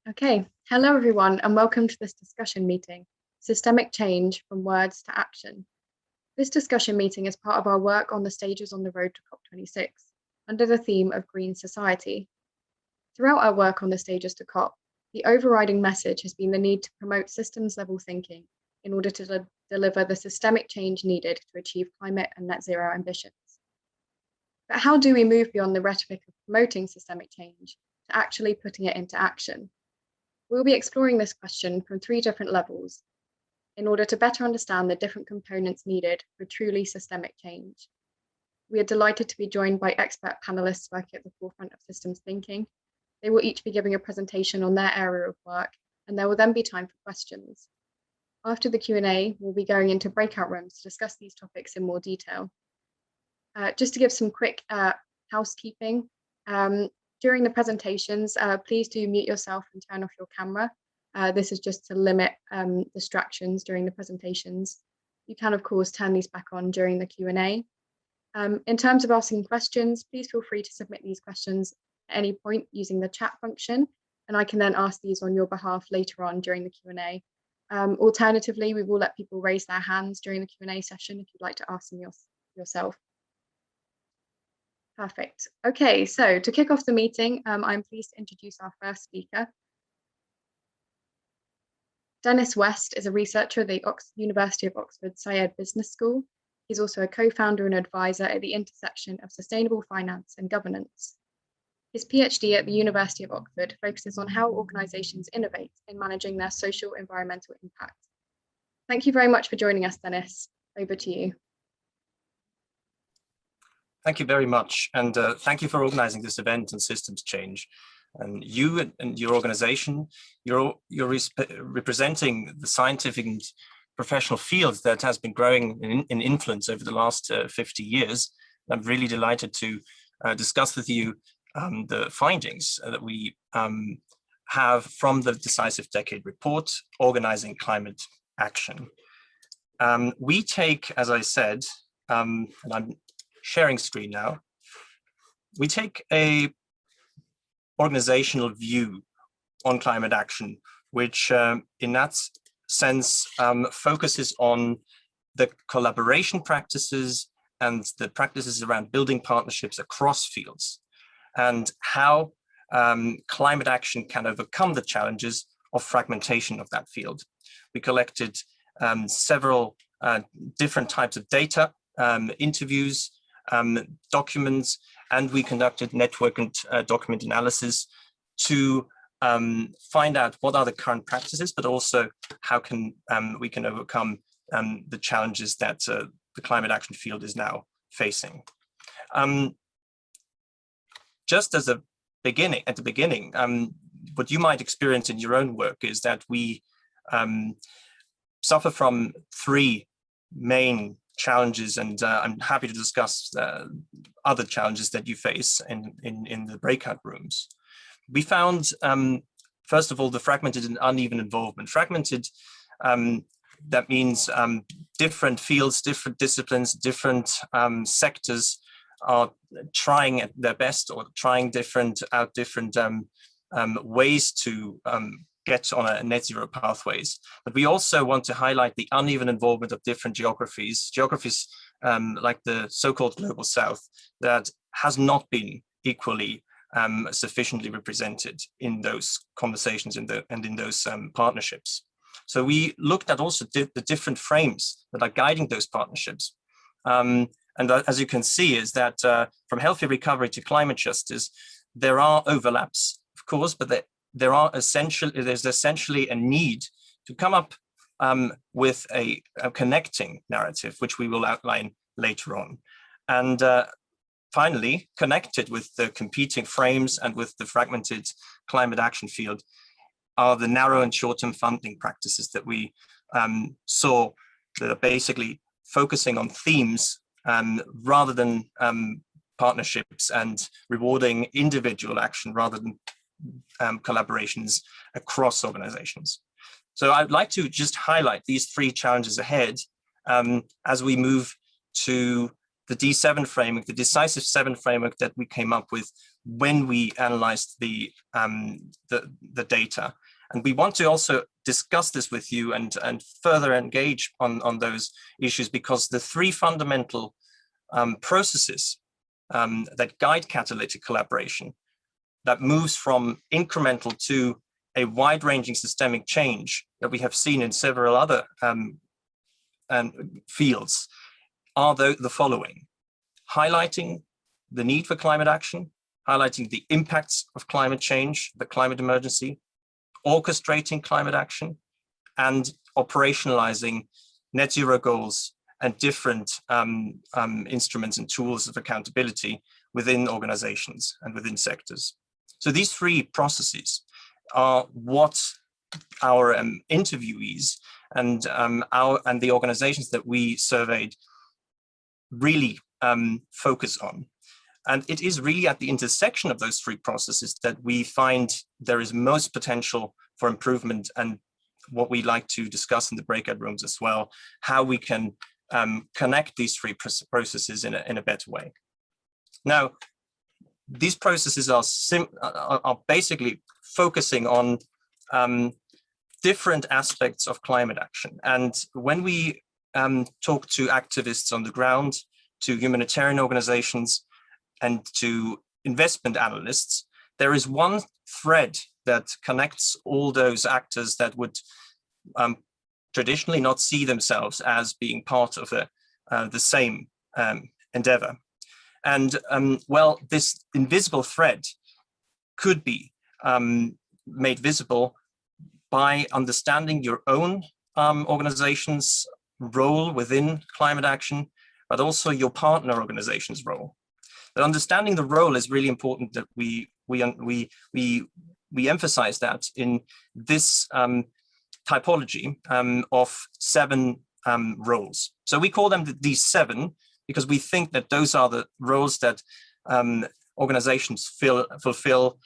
Okay, hello everyone and welcome to this discussion meeting, Systemic Change from Words to Action. This discussion meeting is part of our work on the stages on the road to COP26, under the theme of Green Society. Throughout our work on the stages to COP, the overriding message has been the need to promote systems-level thinking in order to deliver the systemic change needed to achieve climate and net zero ambitions. But how do we move beyond the rhetoric of promoting systemic change to actually putting it into action? We'll be exploring this question from three different levels in order to better understand the different components needed for truly systemic change. We are delighted to be joined by expert panelists working at the forefront of systems thinking. They will each be giving a presentation on their area of work, and there will then be time for questions. After the Q&A, we'll be going into breakout rooms to discuss these topics in more detail. Just to give some quick housekeeping, during the presentations, please do mute yourself and turn off your camera. This is just to limit distractions during the presentations. You can, of course, turn these back on during the Q&A. In terms of asking questions, please feel free to submit these questions at any point using the chat function, and I can then ask these on your behalf later on during the Q&A. Alternatively, we will let people raise their hands during the Q&A session if you'd like to ask them yourself. Perfect. Okay, so to kick off the meeting, I'm pleased to introduce our first speaker. Dennis West is a researcher at the University of Oxford Saïd Business School. He's also a co-founder and advisor at the intersection of sustainable finance and governance. His PhD at the University of Oxford focuses on how organizations innovate in managing their social environmental impact. Thank you very much for joining us, Dennis. Over to you. Thank you very much, and thank you for organizing this event on systems change. And you and your organization, you're representing the scientific and professional field that has been growing in influence over the last 50 years. I'm really delighted to discuss with you the findings that we have from the Decisive Decade Report, Organizing Climate Action. We take, as I said, and I'm sharing screen now, we take a organizational view on climate action, which in that sense focuses on the collaboration practices and the practices around building partnerships across fields, and how climate action can overcome the challenges of fragmentation of that field. We collected several different types of data, interviews, documents, and we conducted network and document analysis to find out what are the current practices, but also how can we can overcome the challenges that the climate action field is now facing. Just as a beginning, what you might experience in your own work is that we suffer from three main challenges, and I'm happy to discuss other challenges that you face in the breakout rooms. We found, first of all, the fragmented and uneven involvement. Fragmented, that means different fields, different disciplines, different sectors are trying at their best or trying different ways to get on a net zero pathways. But we also want to highlight the uneven involvement of different geographies like the so-called global south, that has not been equally sufficiently represented in those conversations and in those partnerships. So we looked at also the different frames that are guiding those partnerships. And as you can see is that from healthy recovery to climate justice, there are overlaps, of course, but there's essentially a need to come up with a connecting narrative, which we will outline later on. And finally, connected with the competing frames and with the fragmented climate action field are the narrow and short-term funding practices that we saw that are basically focusing on themes rather than partnerships, and rewarding individual action rather than collaborations across organizations. So I'd like to just highlight these three challenges ahead as we move to the D7 framework, the Decisive 7 framework that we came up with when we analyzed the data. And we want to also discuss this with you and further engage on those issues, because the three fundamental processes that guide catalytic collaboration, that moves from incremental to a wide-ranging systemic change that we have seen in several other fields, are the following: highlighting the need for climate action, highlighting the impacts of climate change, the climate emergency, orchestrating climate action, and operationalizing net zero goals and different instruments and tools of accountability within organizations and within sectors. So these three processes are what our interviewees and the organizations that we surveyed really focus on. And it is really at the intersection of those three processes that we find there is most potential for improvement, and what we like to discuss in the breakout rooms as well, how we can connect these three processes in a better way. Now, these processes are basically focusing on different aspects of climate action. And when we talk to activists on the ground, to humanitarian organizations, and to investment analysts, there is one thread that connects all those actors that would traditionally not see themselves as being part of the same endeavor. And well, this invisible thread could be made visible by understanding your own organization's role within climate action, but also your partner organization's role. But understanding the role is really important, that we emphasize that in this typology of 7 roles. So we call them these 7 because we think that those are the roles that organizations fulfill,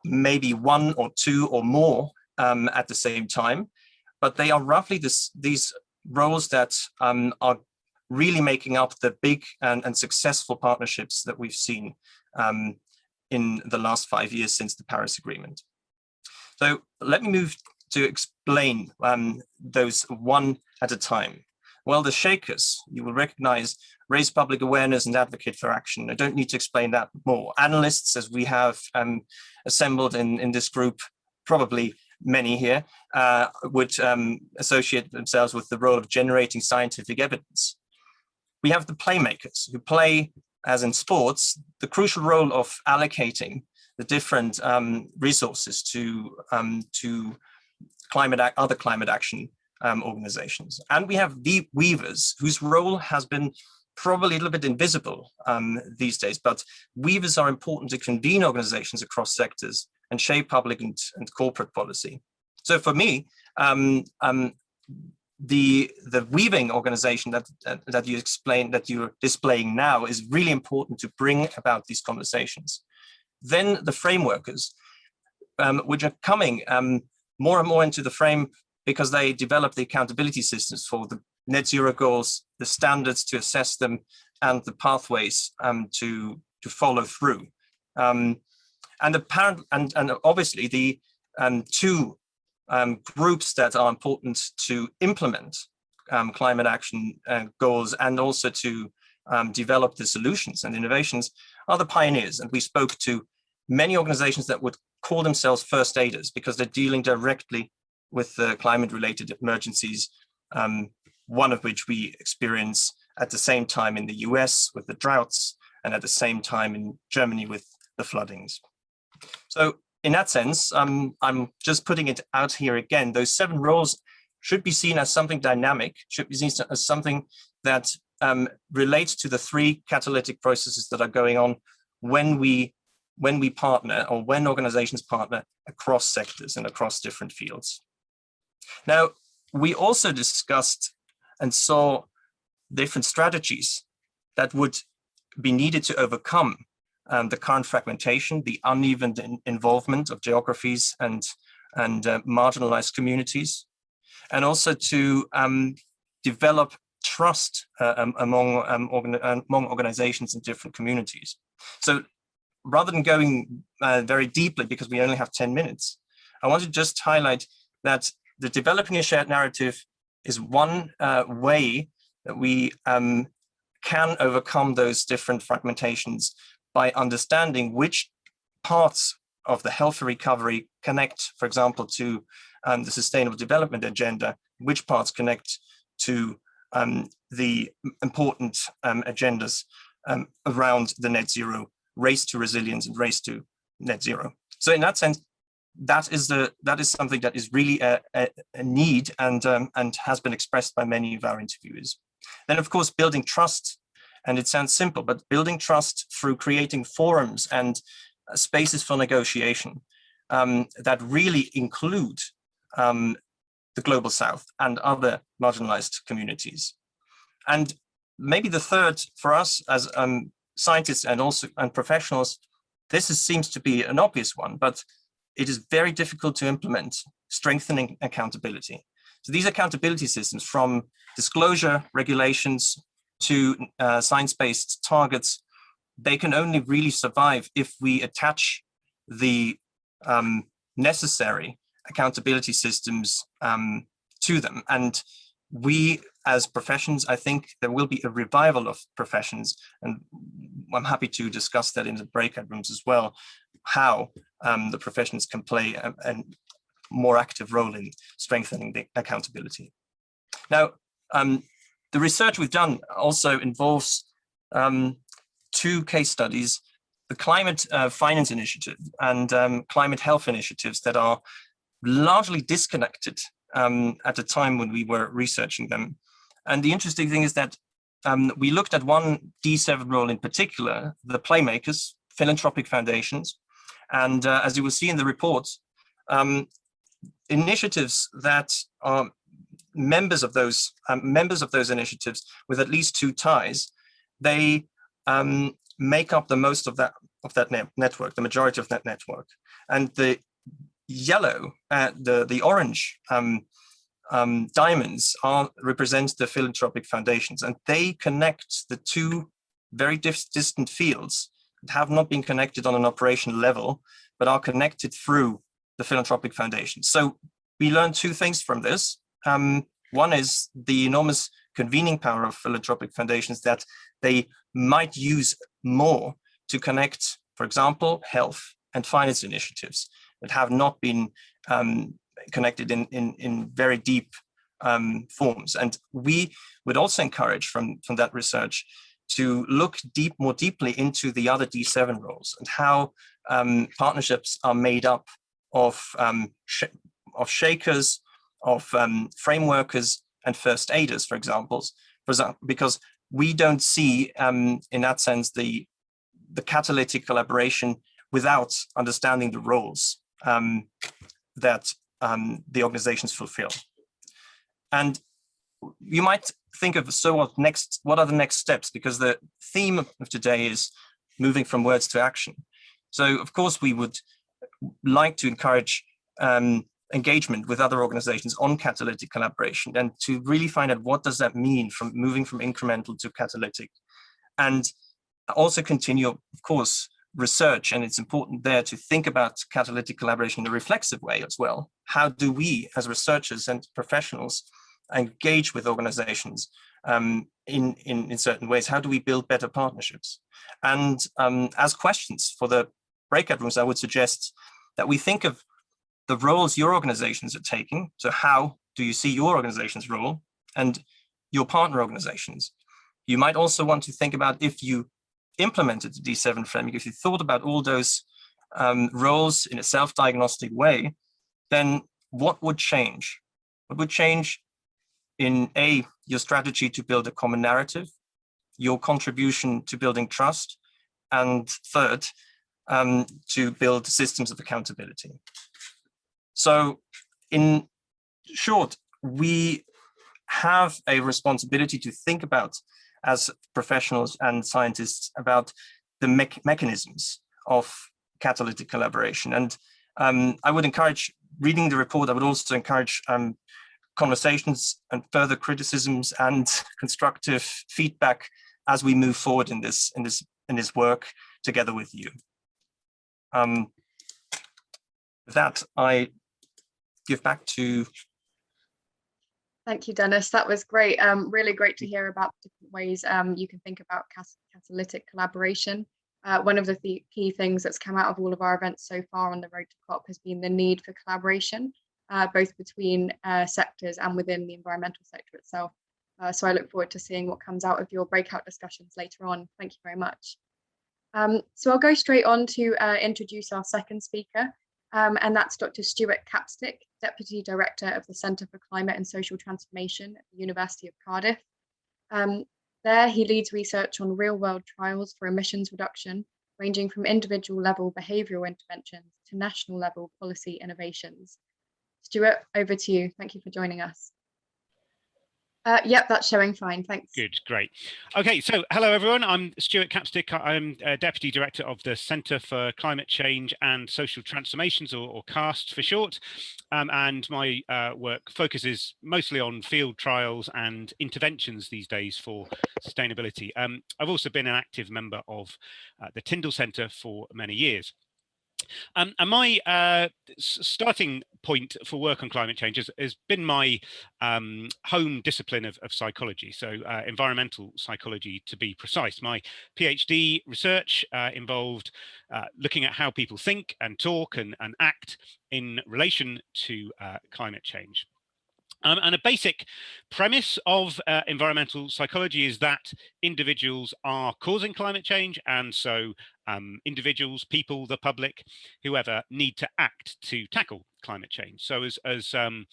maybe 1 or 2 or more at the same time, but they are roughly these roles that are really making up the big and successful partnerships that we've seen in the last 5 years since the Paris Agreement. So let me move to explain those one at a time. Well, the shakers, you will recognize, raise public awareness and advocate for action. I don't need to explain that more. Analysts, as we have assembled in this group, probably many here, would associate themselves with the role of generating scientific evidence. We have the playmakers, who play, as in sports, the crucial role of allocating the different resources to other climate action organizations. And we have the weavers, whose role has been probably a little bit invisible these days, but weavers are important to convene organizations across sectors and shape public and corporate policy. So for me, the weaving organization that you explained, that you're displaying now, is really important to bring about these conversations. Then the frameworkers, which are coming more and more into the frame because they develop the accountability systems for the net zero goals, the standards to assess them, and the pathways to follow through. And obviously the 2 groups that are important to implement climate action goals and also to develop the solutions and innovations are the pioneers. And we spoke to many organizations that would call themselves first aiders because they're dealing directly with the climate-related emergencies, one of which we experience at the same time in the US with the droughts and at the same time in Germany with the floodings. So in that sense, I'm just putting it out here again. Those 7 roles should be seen as something dynamic, should be seen as something that relates to the 3 catalytic processes that are going on when we partner, or when organizations partner across sectors and across different fields. Now, we also discussed and saw different strategies that would be needed to overcome the current fragmentation, the uneven involvement of geographies and marginalized communities, and also to develop trust among organizations in different communities. So rather than going very deeply, because we only have 10 minutes, I want to just highlight that the developing a shared narrative is one way that we can overcome those different fragmentations by understanding which parts of the health recovery connect, for example, to the Sustainable Development Agenda, which parts connect to the important agendas around the net zero, race to resilience and race to net zero. So in that sense, that is something that is really a need and has been expressed by many of our interviewers. Then, of course, building trust, and it sounds simple, but building trust through creating forums and spaces for negotiation that really include the Global South and other marginalized communities. And maybe the third for us as scientists and professionals, seems to be an obvious one, but it is very difficult to implement, strengthening accountability. So these accountability systems, from disclosure regulations to science-based targets, they can only really survive if we attach the necessary accountability systems to them. And we, as professions, I think there will be a revival of professions, and I'm happy to discuss that in the breakout rooms as well, how the professions can play a more active role in strengthening the accountability. Now, the research we've done also involves two case studies, the climate finance initiative and climate health initiatives that are largely disconnected at the time when we were researching them. And the interesting thing is that we looked at one D7 role in particular, the playmakers, philanthropic foundations. And as you will see in the report, initiatives that are members of those initiatives with at least two ties, they make up the most of that network, the majority of that network. And the yellow, the orange diamonds represent the philanthropic foundations, and they connect the two very distant fields that have not been connected on an operational level, but are connected through the philanthropic foundations. So we learned two things from this. One is the enormous convening power of philanthropic foundations, that they might use more to connect, for example, health and finance initiatives that have not been connected in very deep forms. And we would also encourage from that research to look more deeply into the other D7 roles and how partnerships are made up of shakers, of frameworkers and first aiders, for example, because we don't see in that sense the catalytic collaboration without understanding the roles that the organizations fulfill. And you might think of, so what are the next steps? Because the theme of today is moving from words to action. So of course we would like to encourage engagement with other organizations on catalytic collaboration, and to really find out what does that mean from moving from incremental to catalytic, and also continue, of course, research. And it's important there to think about catalytic collaboration in a reflexive way as well. How do we as researchers and professionals engage with organizations in certain ways? How do we build better partnerships? And as questions for the breakout rooms, I would suggest that we think of the roles your organizations are taking. So how do you see your organization's role and your partner organizations? You might also want to think about, if you implemented the D7 framework, if you thought about all those roles in a self-diagnostic way, then what would change? What would change in your strategy to build a common narrative, your contribution to building trust, and third, to build systems of accountability. So in short, we have a responsibility to think about, as professionals and scientists, about the mechanisms of catalytic collaboration. And I would encourage reading the report. I would also encourage conversations and further criticisms and constructive feedback as we move forward in this work together with you. With that, I give back to. Thank you, Dennis. That was great. Really great to hear about the different ways you can think about catalytic collaboration. One of the key things that's come out of all of our events so far on the road to COP has been the need for collaboration, both between sectors and within the environmental sector itself. So I look forward to seeing what comes out of your breakout discussions later on. Thank you very much. So I'll go straight on to introduce our second speaker, and that's Dr. Stuart Capstick, Deputy Director of the Centre for Climate and Social Transformation at the University of Cardiff. There he leads research on real-world trials for emissions reduction, ranging from individual level behavioural interventions to national level policy innovations. Stuart, over to you. Thank you for joining us. Yep, that's showing fine, thanks. Good, great. Okay, so hello everyone, I'm Stuart Capstick. I'm Deputy Director of the Centre for Climate Change and Social Transformations, or CAST for short. And my work focuses mostly on field trials and interventions these days for sustainability. I've also been an active member of the Tyndall Centre for many years. And my starting point for work on climate change has been my home discipline of psychology, so environmental psychology to be precise. My PhD research involved looking at how people think and talk and act in relation to climate change. And a basic premise of environmental psychology is that individuals are causing climate change, and so individuals, people, the public, whoever, need to act to tackle climate change. So as the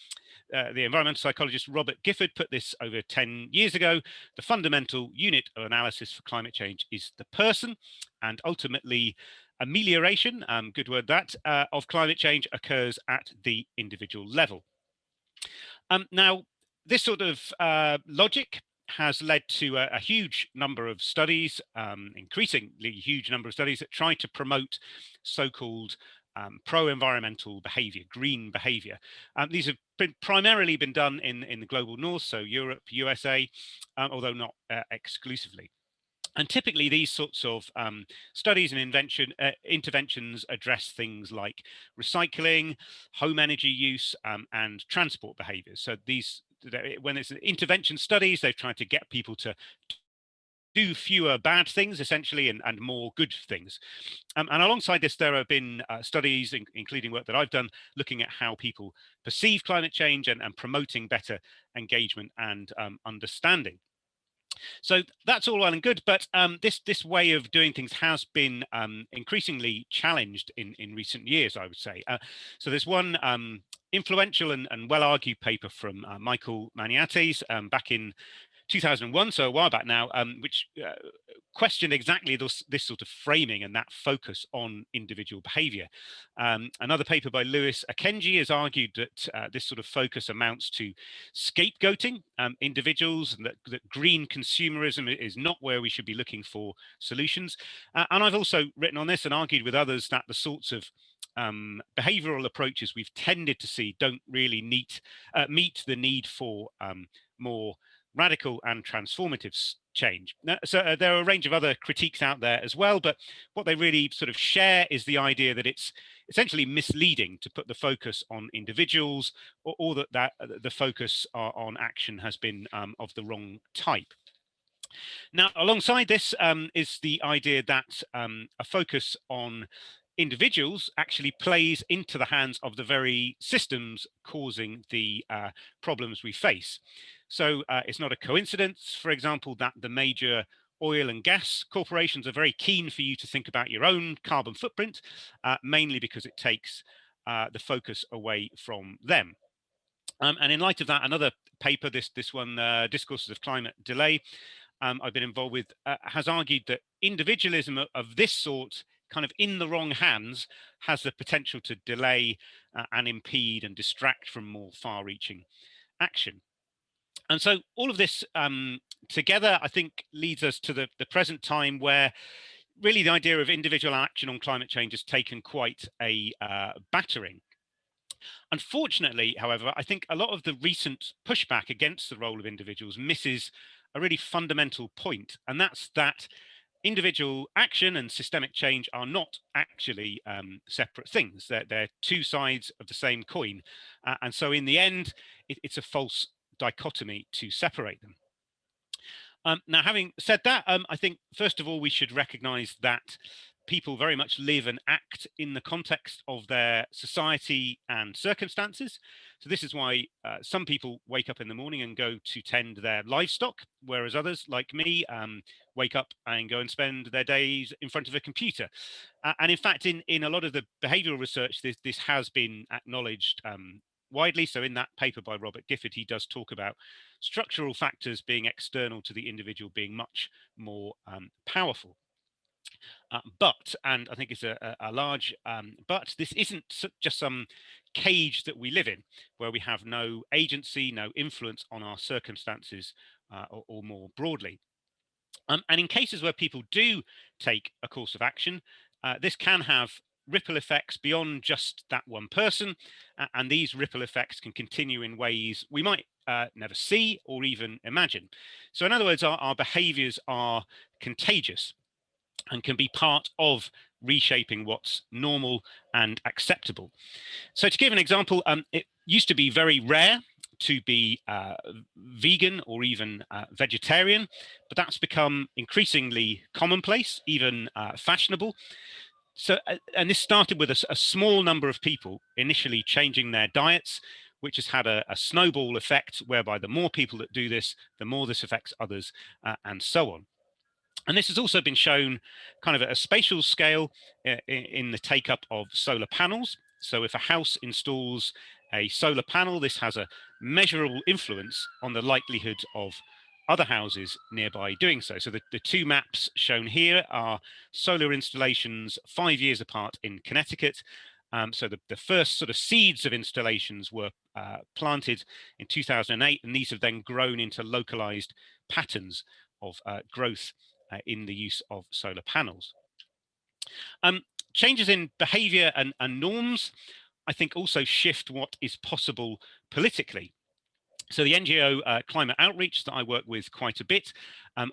environmental psychologist Robert Gifford put this over 10 years ago, the fundamental unit of analysis for climate change is the person, and ultimately amelioration, good word that, of climate change occurs at the individual level. Now, this sort of logic has led to a huge number of studies, increasingly huge number of studies that try to promote so-called pro-environmental behaviour, green behaviour. These have primarily been done in the global north, so Europe, USA, although not exclusively. And typically these sorts of studies and interventions address things like recycling, home energy use, and transport behaviours. So these, when it's intervention studies, they've tried to get people to do fewer bad things, essentially, and more good things. And alongside this, there have been studies, including work that I've done, looking at how people perceive climate change and promoting better engagement and understanding. So that's all well and good, but this way of doing things has been increasingly challenged in recent years, I would say. So there's one influential and well-argued paper from Michael Maniates back in 2001, so a while back now, which questioned exactly this sort of framing and that focus on individual behaviour. Another paper by Lewis Akenji has argued that this sort of focus amounts to scapegoating individuals, and that green consumerism is not where we should be looking for solutions. And I've also written on this and argued with others that the sorts of behavioural approaches we've tended to see don't really meet the need for more radical and transformative change. So there are a range of other critiques out there as well, but what they really sort of share is the idea that it's essentially misleading to put the focus on individuals, or that the focus on action has been of the wrong type. Now, alongside this is the idea that a focus on individuals actually plays into the hands of the very systems causing the problems we face. So it's not a coincidence, for example, that the major oil and gas corporations are very keen for you to think about your own carbon footprint, mainly because it takes the focus away from them. And in light of that, another paper, this one, Discourses of Climate Delay, I've been involved with, has argued that individualism of this sort, kind of in the wrong hands, has the potential to delay and impede and distract from more far-reaching action. And so all of this together, I think, leads us to the present time, where really the idea of individual action on climate change has taken quite a battering. Unfortunately, however, I think a lot of the recent pushback against the role of individuals misses a really fundamental point, and that's that individual action and systemic change are not actually separate things. They're two sides of the same coin. And so in the end, it's a false dichotomy to separate them. Now, having said that, I think, first of all, we should recognize that people very much live and act in the context of their society and circumstances. So this is why some people wake up in the morning and go to tend their livestock, whereas others, like me, wake up and go and spend their days in front of a computer. And in fact, in a lot of the behavioral research, this has been acknowledged widely. So in that paper by Robert Gifford, he does talk about structural factors being external to the individual being much more powerful. But, and I think it's a large but, this isn't just some cage that we live in, where we have no agency, no influence on our circumstances, or more broadly. And in cases where people do take a course of action, this can have ripple effects beyond just that one person, and these ripple effects can continue in ways we might never see or even imagine. So in other words, our behaviours are contagious and can be part of reshaping what's normal and acceptable. So to give an example, it used to be very rare to be vegan or even vegetarian, but that's become increasingly commonplace, even fashionable. So, and this started with a small number of people initially changing their diets, which has had a snowball effect, whereby the more people that do this, the more this affects others, and so on. And this has also been shown kind of at a spatial scale in the take up of solar panels. So if a house installs a solar panel, this has a measurable influence on the likelihood of other houses nearby doing so. So the two maps shown here are solar installations 5 years apart in Connecticut. So the first sort of seeds of installations were planted in 2008, and these have then grown into localized patterns of growth in the use of solar panels. Changes in behavior and norms, I think, also shift what is possible politically. So the NGO Climate Outreach that I work with quite a bit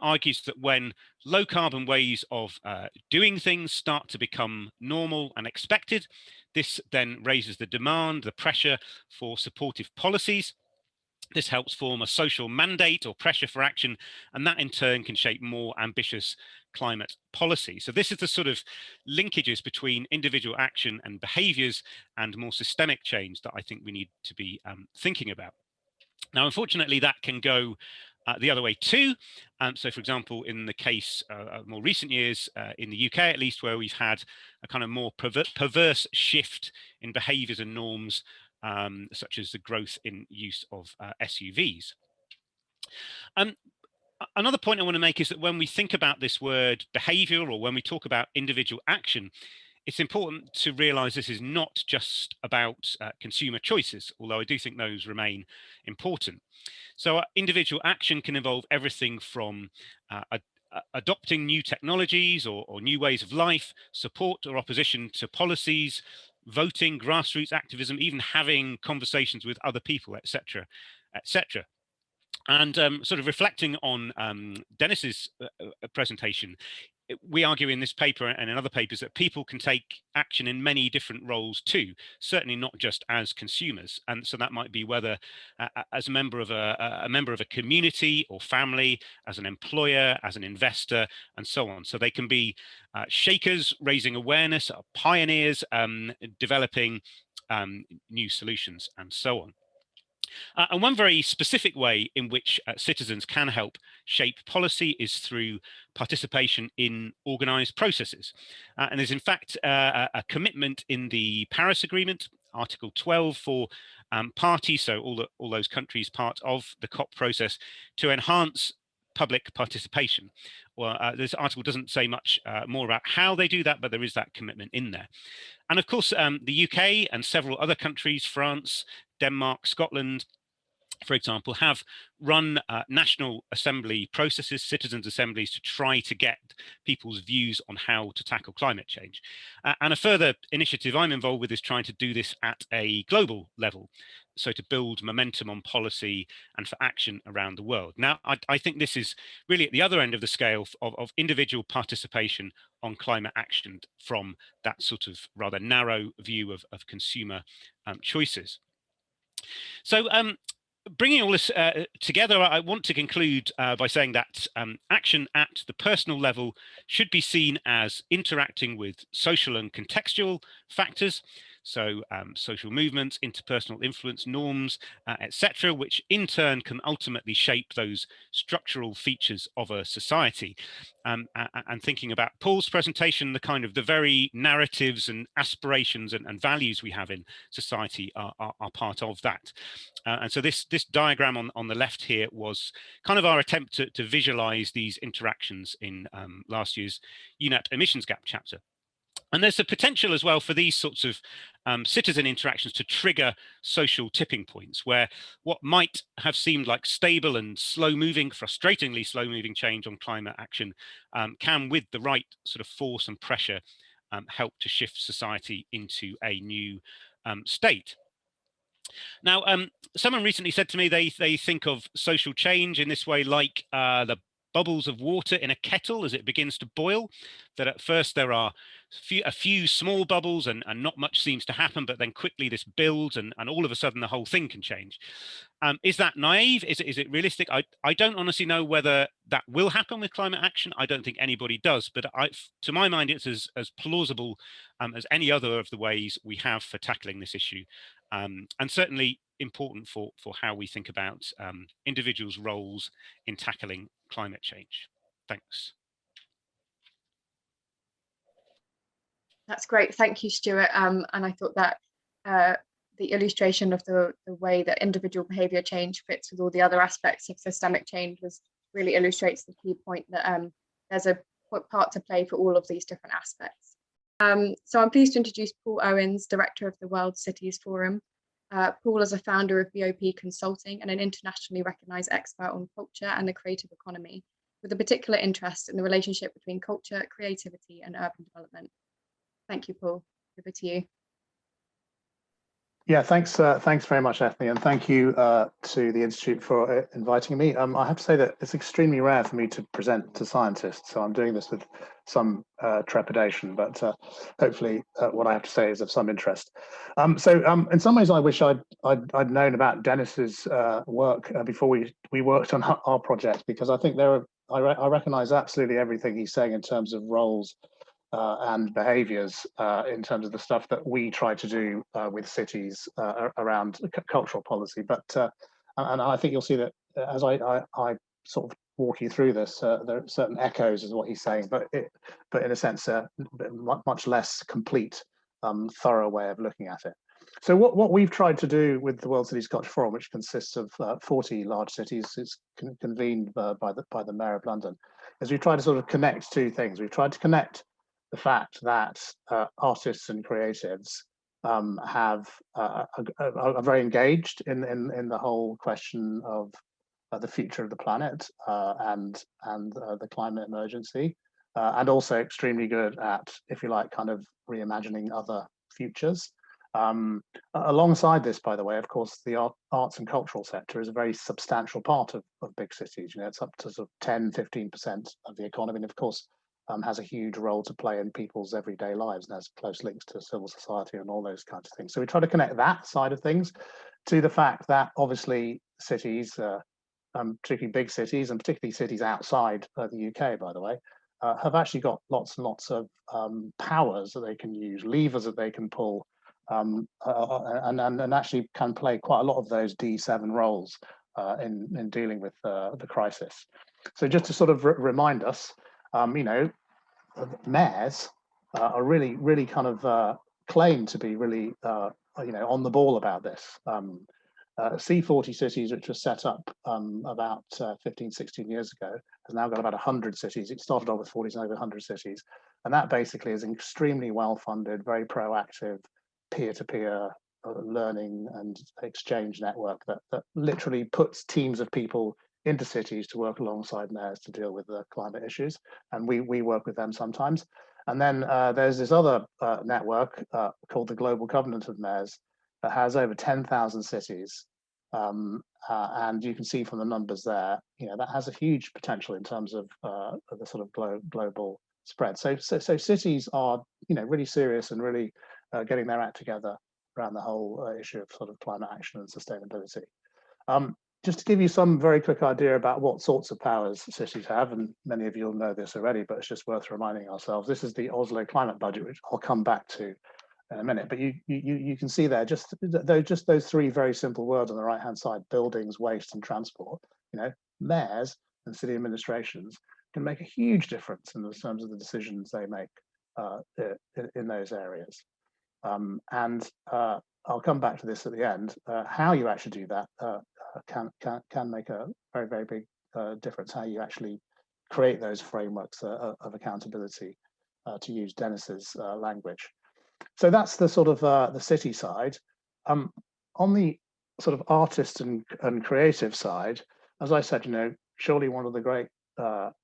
argues that when low carbon ways of doing things start to become normal and expected, this then raises the demand, the pressure for supportive policies. This helps form a social mandate or pressure for action, and that in turn can shape more ambitious climate policy. So this is the sort of linkages between individual action and behaviours and more systemic change that I think we need to be thinking about. Now, unfortunately, that can go the other way too. So, for example, in the case of more recent years, in the UK at least, where we've had a kind of more perverse shift in behaviours and norms, such as the growth in use of SUVs. Another point I want to make is that when we think about this word behaviour, or when we talk about individual action, it's important to realise this is not just about consumer choices, although I do think those remain important. So individual action can involve everything from adopting new technologies or new ways of life, support or opposition to policies, voting, grassroots activism, even having conversations with other people, etc., etc. And sort of reflecting on Dennis's presentation, we argue in this paper and in other papers that people can take action in many different roles too, certainly not just as consumers. And so that might be whether as a member of a community or family, as an employer, as an investor, and so on. So they can be shakers, raising awareness, pioneers, developing new solutions, and so on. And one very specific way in which citizens can help shape policy is through participation in organised processes. And there's in fact a commitment in the Paris Agreement, Article 12, for parties, so all those countries part of the COP process, to enhance public participation. Well, this article doesn't say much more about how they do that, but there is that commitment in there. And of course, the UK and several other countries, France, Denmark, Scotland, for example, have run national assembly processes, citizens' assemblies, to try to get people's views on how to tackle climate change. And a further initiative I'm involved with is trying to do this at a global level, so to build momentum on policy and for action around the world. Now, I think this is really at the other end of the scale of individual participation on climate action from that sort of rather narrow view of consumer choices. So bringing all this together, I want to conclude by saying that action at the personal level should be seen as interacting with social and contextual factors. So social movements, interpersonal influence, norms, etc., which in turn can ultimately shape those structural features of a society. And thinking about Paul's presentation, the very narratives and aspirations and values we have in society are part of that. And so this diagram on the left here was kind of our attempt to visualize these interactions in last year's UNEP emissions gap chapter. And there's a potential as well for these sorts of citizen interactions to trigger social tipping points, where what might have seemed like stable and slow-moving, frustratingly slow-moving change on climate action can, with the right sort of force and pressure, help to shift society into a new state. Now, someone recently said to me they think of social change in this way like the bubbles of water in a kettle as it begins to boil, that at first there are a few small bubbles and not much seems to happen, but then quickly this builds and all of a sudden the whole thing can change. Is that naive? Is it realistic? I don't honestly know whether that will happen with climate action. I don't think anybody does, but to my mind, it's as plausible as any other of the ways we have for tackling this issue. And certainly important for how we think about individuals' roles in tackling climate change. Thanks. That's great. Thank you, Stuart. And I thought that the illustration of the way that individual behaviour change fits with all the other aspects of systemic change really illustrates the key point that there's a part to play for all of these different aspects. So I'm pleased to introduce Paul Owens, Director of the World Cities Forum. Paul is a founder of BOP Consulting and an internationally recognised expert on culture and the creative economy, with a particular interest in the relationship between culture, creativity and urban development. Thank you, Paul. Over to you. Yeah, thanks very much, Ethne, and thank you to the Institute for inviting me. I have to say that it's extremely rare for me to present to scientists, so I'm doing this with some trepidation, but hopefully what I have to say is of some interest. So in some ways, I wish I'd known about Dennis's work before we worked on our project, because I think I recognise absolutely everything he's saying in terms of roles and behaviours in terms of the stuff that we try to do with cities around cultural policy. But and I think you'll see that as I sort of walk you through this, there are certain echoes is what he's saying, but in a sense, much less complete, thorough way of looking at it. So what we've tried to do with the World Cities Culture Forum, which consists of 40 large cities, it's convened by the Mayor of London, is we've tried to sort of connect two things. We've tried to connect the fact that artists and creatives are very engaged in the whole question of the future of the planet and the climate emergency, and also extremely good at, if you like, kind of reimagining other futures. Alongside this, by the way, of course, the arts and cultural sector is a very substantial part of big cities. You know, it's up to sort of 10–15% of the economy, and of course, has a huge role to play in people's everyday lives and has close links to civil society and all those kinds of things. So we try to connect that side of things to the fact that obviously cities, particularly big cities and particularly cities outside the UK, by the way, have actually got lots and lots of powers that they can use, levers that they can pull, and actually can play quite a lot of those D7 roles in dealing with the crisis. So just to sort of remind us, you know, mayors are really kind of claim to be really you know, on the ball about this. C40 cities, which was set up about 15–16 years ago, has now got about 100 cities. It started off with 40, it's now over 100 cities, and that basically is extremely well funded, very proactive, peer-to-peer learning and exchange network that literally puts teams of people into cities to work alongside mayors to deal with the climate issues. And we work with them sometimes. And then there's this other network called the Global Covenant of Mayors that has over 10,000 cities. And you can see from the numbers there, that has a huge potential in terms of the sort of global spread. So cities are, really serious and really getting their act together around the whole issue of sort of climate action and sustainability. Just to give you some very quick idea about what sorts of powers cities have, and many of you will know this already, but it's just worth reminding ourselves. This is the Oslo climate budget, which I'll come back to in a minute. But you can see there just those three very simple words on the right-hand side: buildings, waste, and transport. Mayors and city administrations can make a huge difference in terms of the decisions they make in those areas. And I'll come back to this at the end. How you actually do that can make a very, very big difference. How you actually create those frameworks of accountability, to use Dennis's language. So that's the sort of the city side. On the sort of artist and creative side, as I said, surely one of the great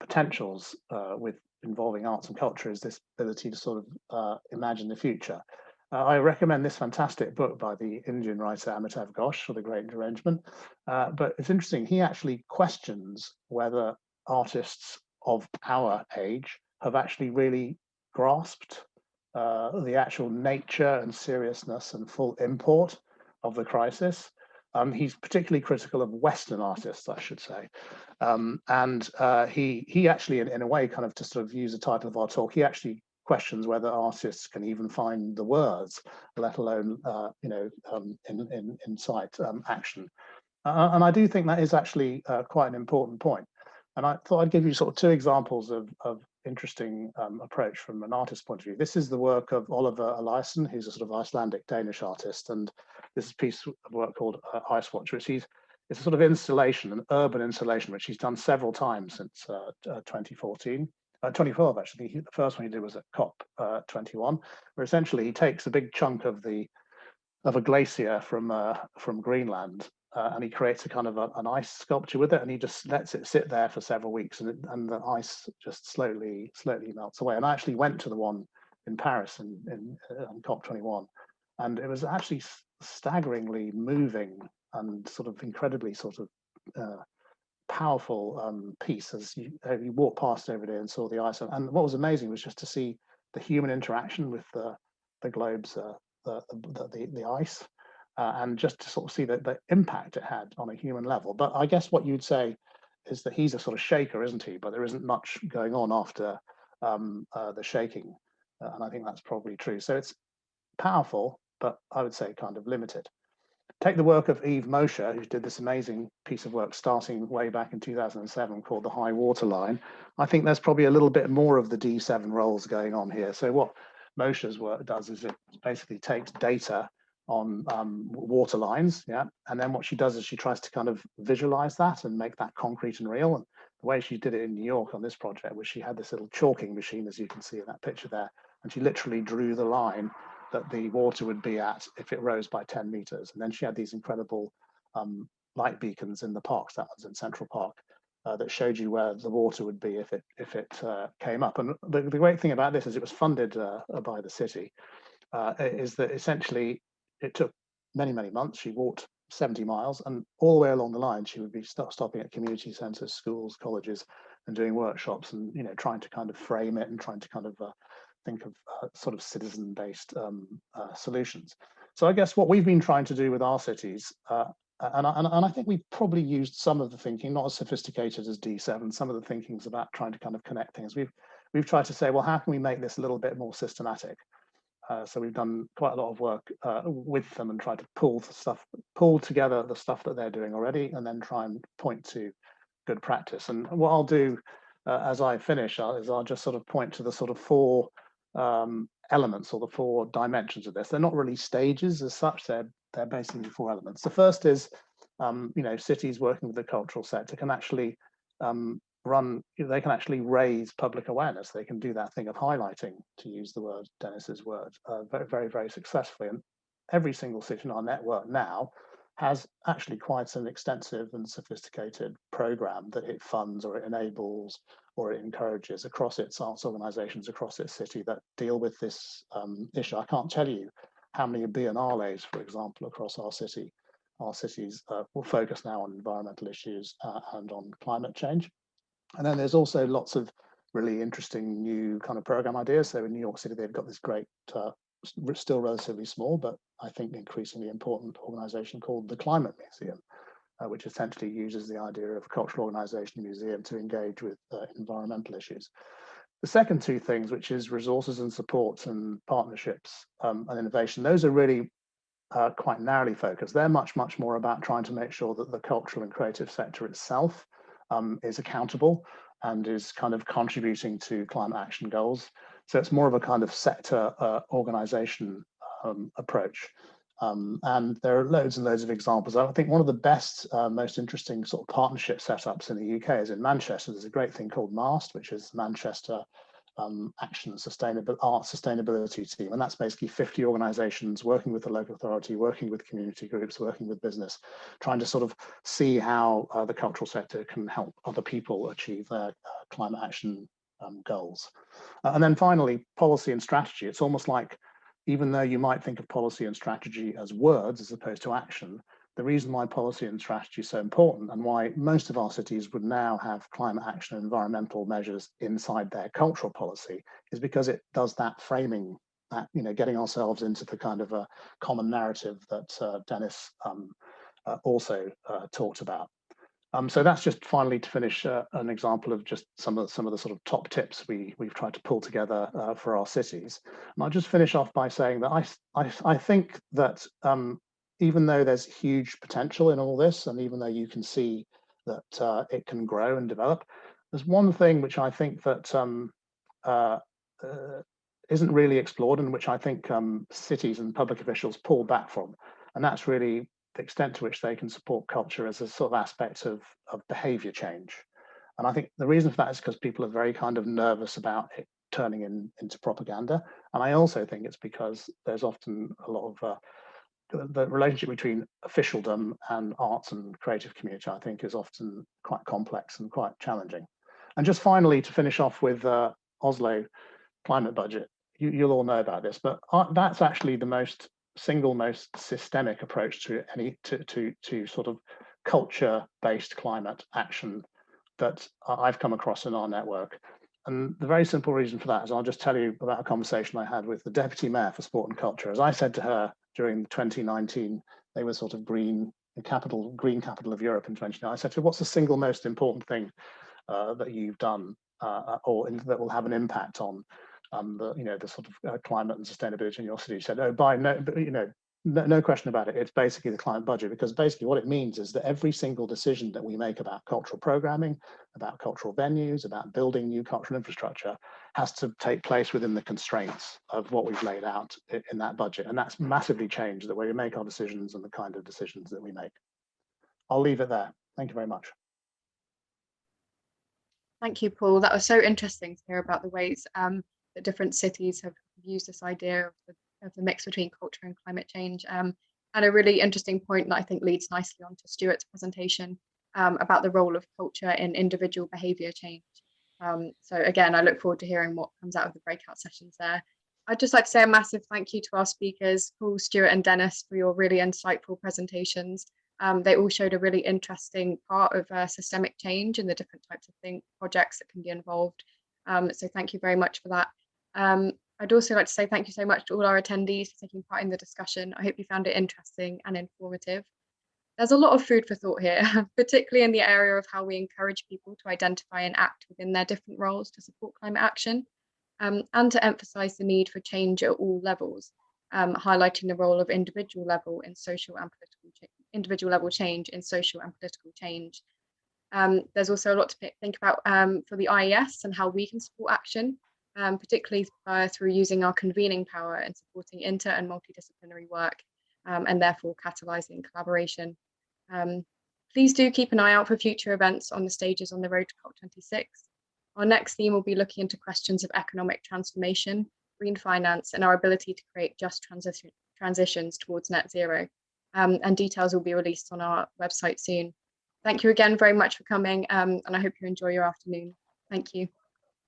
potentials with involving arts and culture is this ability to sort of imagine the future. I recommend this fantastic book by the Indian writer Amitav Ghosh, for The Great Derangement. But it's interesting, he actually questions whether artists of our age have actually really grasped the actual nature and seriousness and full import of the crisis. He's particularly critical of Western artists, I should say. And he actually, in a way, kind of to sort of use the title of our talk, he actually questions whether artists can even find the words, let alone incite action. And I do think that is actually quite an important point. And I thought I'd give you sort of two examples of interesting approach from an artist's point of view. This is the work of Oliver Eliasson, who's a sort of Icelandic-Danish artist, and this is a piece of work called Ice Watch, which it's a sort of installation, an urban installation, which he's done several times since 2014. 2012, actually. The first one he did was at COP21, where essentially he takes a big chunk of a glacier from Greenland, and he creates a kind of an ice sculpture with it, and he just lets it sit there for several weeks, and the ice just slowly melts away. And I actually went to the one in Paris in COP21, and it was actually staggeringly moving and sort of incredibly sort of powerful piece as you walk past every day and saw the ice. And what was amazing was just to see the human interaction with the globes, the ice, and just to sort of see the impact it had on a human level. But I guess what you'd say is that he's a sort of shaker, isn't he? But there isn't much going on after the shaking, and I think that's probably true. So it's powerful, but I would say kind of limited. Take the work of Yves Mosher, who did this amazing piece of work starting way back in 2007 called The High Water Line. I think there's probably a little bit more of the D7 roles going on here. So what Mosher's work does is it basically takes data on water lines, and then what she does is she tries to kind of visualize that and make that concrete and real. And the way she did it in New York on this project was she had this little chalking machine, as you can see in that picture there, and she literally drew the line that the water would be at if it rose by 10 meters. And then she had these incredible light beacons in the parks, that was in Central Park, that showed you where the water would be if it came up. And the great thing about this is it was funded by the city, is that essentially it took many, many months. She walked 70 miles, and all the way along the line, she would be stopping at community centers, schools, colleges, and doing workshops, and trying to kind of frame it and trying to kind of think of sort of citizen-based solutions. So I guess what we've been trying to do with our cities, and I think we've probably used some of the thinking, not as sophisticated as D7. Some of the thinking's about trying to kind of connect things. We've tried to say, well, how can we make this a little bit more systematic? So we've done quite a lot of work with them and tried to pull together the stuff that they're doing already, and then try and point to good practice. And what I'll do as I finish is I'll just sort of point to the sort of four elements or the four dimensions of this. They're not really stages as such. They're basically four elements. The first is, cities working with the cultural sector can actually they can actually raise public awareness. They can do that thing of highlighting, to use the word, Dennis's word, very, very, very successfully. And every single city in our network now has actually quite an extensive and sophisticated program that it funds or it enables or it encourages across its arts organizations across its city that deal with this issue. I can't tell you how many biennales, for example, across our city. Our cities will focus now on environmental issues and on climate change. And then there's also lots of really interesting new kind of program ideas. So in New York City, they've got this great, still relatively small, but I think increasingly important organization called the Climate Museum, which essentially uses the idea of a cultural organization museum to engage with environmental issues. The second two things, which is resources and supports and partnerships and innovation, those are really quite narrowly focused. They're much more about trying to make sure that the cultural and creative sector itself is accountable and is kind of contributing to climate action goals. So it's more of a kind of sector organization approach. And there are loads and loads of examples. I think one of the best, most interesting sort of partnership setups in the UK is in Manchester. There's a great thing called MAST, which is Manchester Action Art Sustainability Team. And that's basically 50 organizations working with the local authority, working with community groups, working with business, trying to sort of see how the cultural sector can help other people achieve their climate action goals. And then finally, policy and strategy. It's almost like, even though you might think of policy and strategy as words as opposed to action, the reason why policy and strategy is so important and why most of our cities would now have climate action and environmental measures inside their cultural policy is because it does that framing, that, you know, getting ourselves into the kind of a common narrative that Dennis also talked about. So that's just finally to finish an example of just some of the sort of top tips we've tried to pull together for our cities. And I'll just finish off by saying that I think that even though there's huge potential in all this, and even though you can see that it can grow and develop, there's one thing which I think that isn't really explored and which I think cities and public officials pull back from, and that's really the extent to which they can support culture as a sort of aspect of behavior change. And I think the reason for that is because people are very kind of nervous about it turning into propaganda. And I also think it's because there's often a lot of the relationship between officialdom and arts and creative community, I think, is often quite complex and quite challenging. And just finally, to finish off with Oslo climate budget, you'll all know about this, but that's actually the single most systemic approach to sort of culture-based climate action that I've come across in our network. And the very simple reason for that is I'll just tell you about a conversation I had with the Deputy Mayor for Sport and Culture. As I said to her during 2019, they were sort of green capital of Europe in 2019. I said to her, what's the single most important thing that you've done or that will have an impact on the sort of climate and sustainability in your city? She said, oh, no question about it. It's basically the climate budget, because basically what it means is that every single decision that we make about cultural programming, about cultural venues, about building new cultural infrastructure has to take place within the constraints of what we've laid out in that budget. And that's massively changed the way we make our decisions and the kind of decisions that we make. I'll leave it there. Thank you very much. Thank you, Paul. That was so interesting to hear about the ways that different cities have used this idea of the mix between culture and climate change. And a really interesting point that I think leads nicely onto Stuart's presentation about the role of culture in individual behaviour change. So again, I look forward to hearing what comes out of the breakout sessions there. I'd just like to say a massive thank you to our speakers, Paul, Stuart and Dennis, for your really insightful presentations. They all showed a really interesting part of systemic change and the different types of projects that can be involved. So thank you very much for that. I'd also like to say thank you so much to all our attendees for taking part in the discussion. I hope you found it interesting and informative. There's a lot of food for thought here, particularly in the area of how we encourage people to identify and act within their different roles to support climate action, and to emphasise the need for change at all levels, highlighting the role of individual level change in social and political change. There's also a lot to think about for the IES and how we can support action, particularly through using our convening power and supporting inter and multidisciplinary work, and therefore catalysing collaboration. Please do keep an eye out for future events on the stages on the road to COP26. Our next theme will be looking into questions of economic transformation, green finance, and our ability to create just transitions towards net zero. And details will be released on our website soon. Thank you again very much for coming, and I hope you enjoy your afternoon. Thank you.